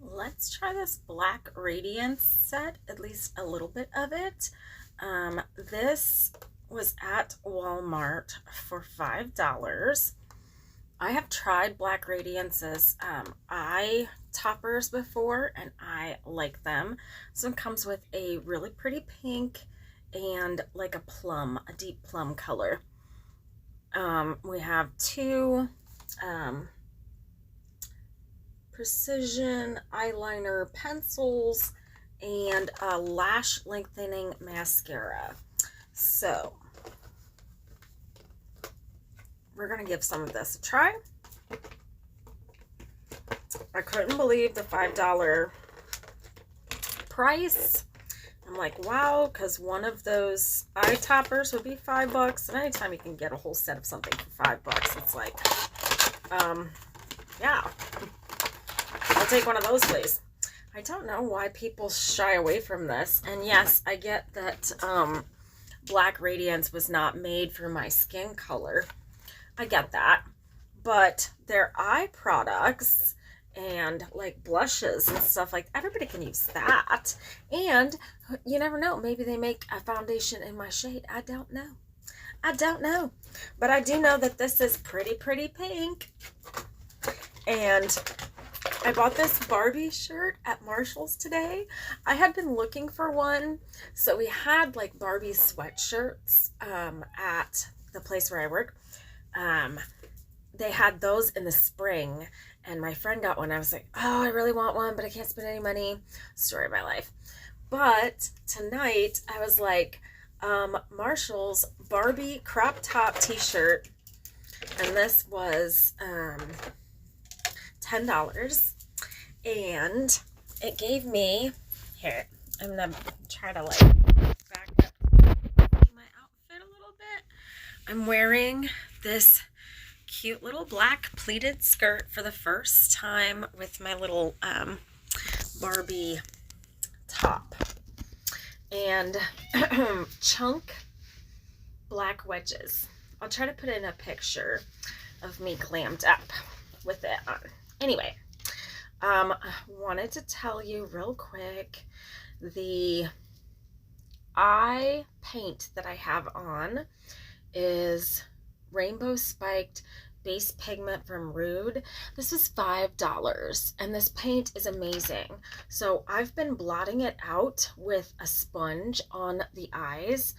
Let's try this black Radiance set, at least a little bit of it. This was at Walmart for $5. I have tried black Radiance's eye toppers before and I like them. This one comes with a really pretty pink and like a plum, a deep plum color. We have two precision eyeliner pencils and a lash lengthening mascara. So we're gonna give some of this a try. I couldn't believe the $5 price. I'm like, wow, because one of those eye toppers would be $5, and anytime you can get a whole set of something for $5, it's like, yeah, I'll take one of those, please. I don't know why people shy away from this, and yes, I get that Black Radiance was not made for my skin color. I get that, but their eye products and like blushes and stuff, like everybody can use that. And you never know, maybe they make a foundation in my shade. I don't know, but I do know that this is pretty pink. And I bought this Barbie shirt at Marshall's today. I had been looking for one, so we had like Barbie sweatshirts at the place where I work. They had those in the spring, and my friend got one. I was like, oh, I really want one, but I can't spend any money. Story of my life. But tonight I was like, Marshall's Barbie crop top t-shirt, and this was $10, and it gave me, here, I'm gonna try to like back up my outfit a little bit. I'm wearing this cute little black pleated skirt for the first time with my little Barbie top, and chunk black wedges. I'll try to put in a picture of me glammed up with it on. Anyway, wanted to tell you real quick, the eye paint that I have on is rainbow spiked base pigment from Rude. This is $5, and this paint is amazing. So I've been blotting it out with a sponge on the eyes.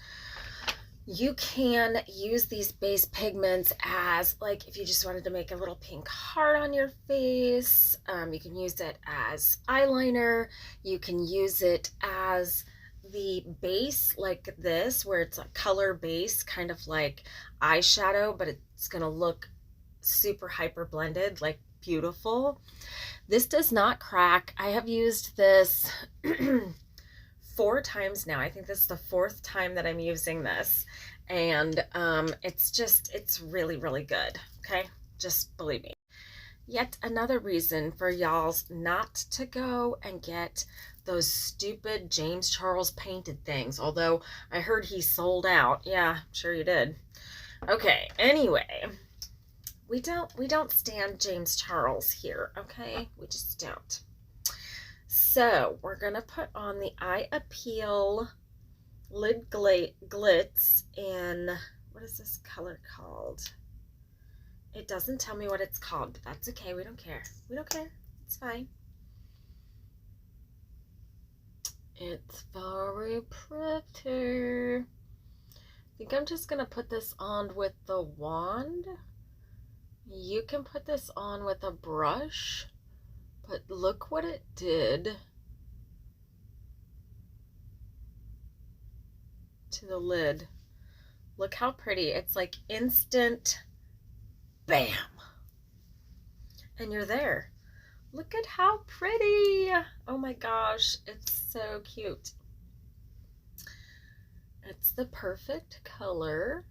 You can use these base pigments as, like, if you just wanted to make a little pink heart on your face, you can use it as eyeliner. You can use it as the base like this, where it's a color base, kind of like eyeshadow, but it's gonna look super hyper blended, like beautiful. This does not crack. I have used this 4 times now. I think this is the 4th time that I'm using this, and it's really good. Okay, just believe me. Yet another reason for y'all's not to go and get those stupid James Charles painted things, although I heard he sold out. Yeah, sure you did. Okay, anyway, we don't stand James Charles here, okay? We just don't. So we're gonna put on the Eye Appeal Lid Glitz in, what is this color called? It doesn't tell me what it's called, but that's okay. We don't care. We don't care. It's fine. It's very pretty. I think I'm just gonna put this on with the wand. You can put this on with a brush, but look what it did to the lid. Look how pretty. It's like instant bam, and you're there. Look at how pretty. Oh my gosh, it's so cute. It's the perfect color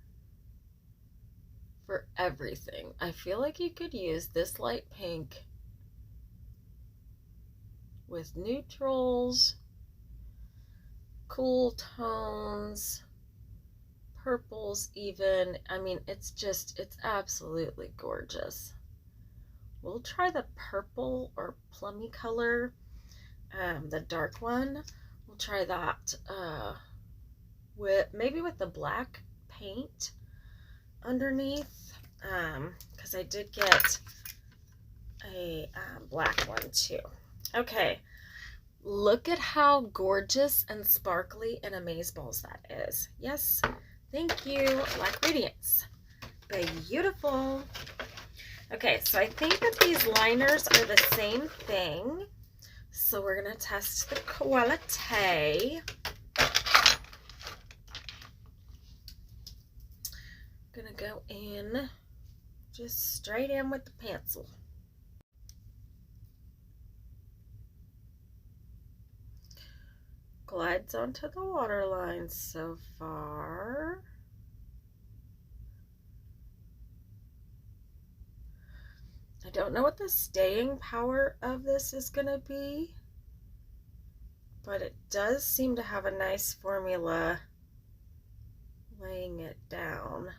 for everything. I feel like you could use this light pink with neutrals, cool tones, purples even. I mean, it's absolutely gorgeous. We'll try the purple or plummy color, the dark one. We'll try that with the black paint underneath, because I did get a black one too. Okay, look at how gorgeous and sparkly and amazeballs that is. Yes, thank you, Black Radiance. Beautiful. Okay, so I think that these liners are the same thing. So we're gonna test the quality. Gonna go in, just straight in with the pencil. Glides onto the waterline so far. I don't know what the staying power of this is gonna be, but it does seem to have a nice formula laying it down.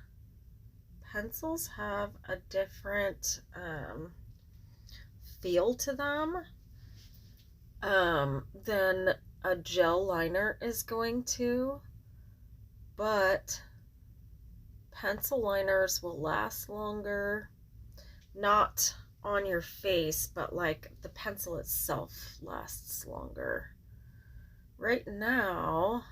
Pencils have a different feel to them than a gel liner is going to, but pencil liners will last longer, not on your face, but like the pencil itself lasts longer. Right now,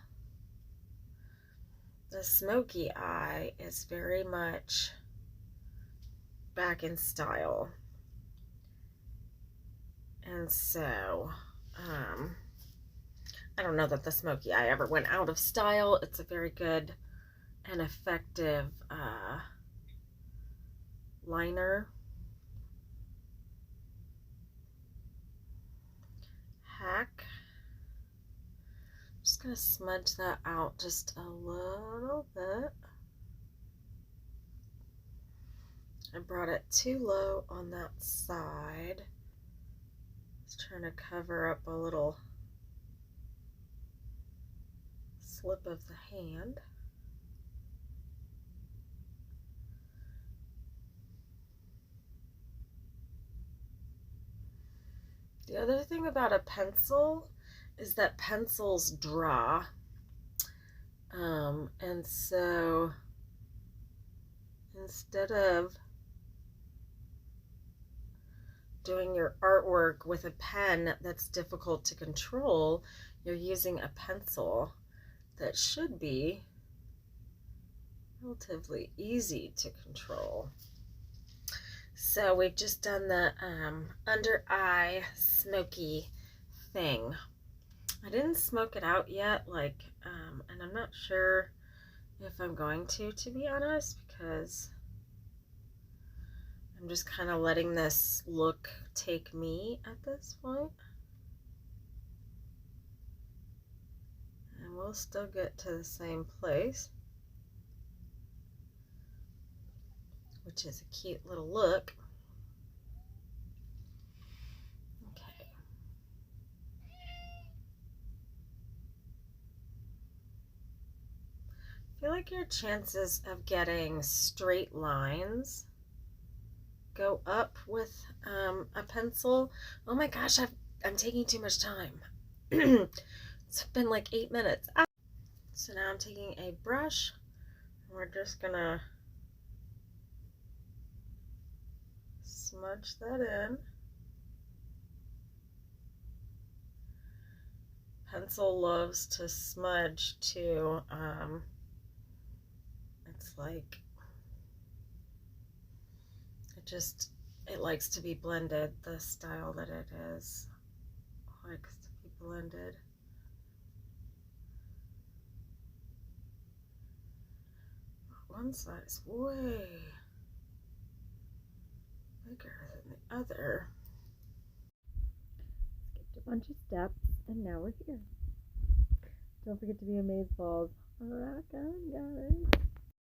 the smoky eye is very much back in style. And so, I don't know that the smoky eye ever went out of style. It's a very good and effective liner. Hack. Just gonna smudge that out just a little bit. I brought it too low on that side. Just trying to cover up a little slip of the hand. The other thing about a pencil is that pencils draw. And so instead of doing your artwork with a pen that's difficult to control, you're using a pencil that should be relatively easy to control. So we've just done the under eye smoky thing. I didn't smoke it out yet, and I'm not sure if I'm going to be honest, because I'm just kind of letting this look take me at this point. And we'll still get to the same place, which is a cute little look. Okay. I feel like your chances of getting straight lines go up with a pencil. Oh my gosh, I'm taking too much time. It's been like 8 minutes. So now I'm taking a brush, and we're just gonna smudge that in. Pencil loves to smudge too. It's like it likes to be blended. The style that it is likes to be blended. One side is way bigger than the other. Skipped a bunch of steps, and now we're here. Don't forget to be amazeballs. Rock on, guys.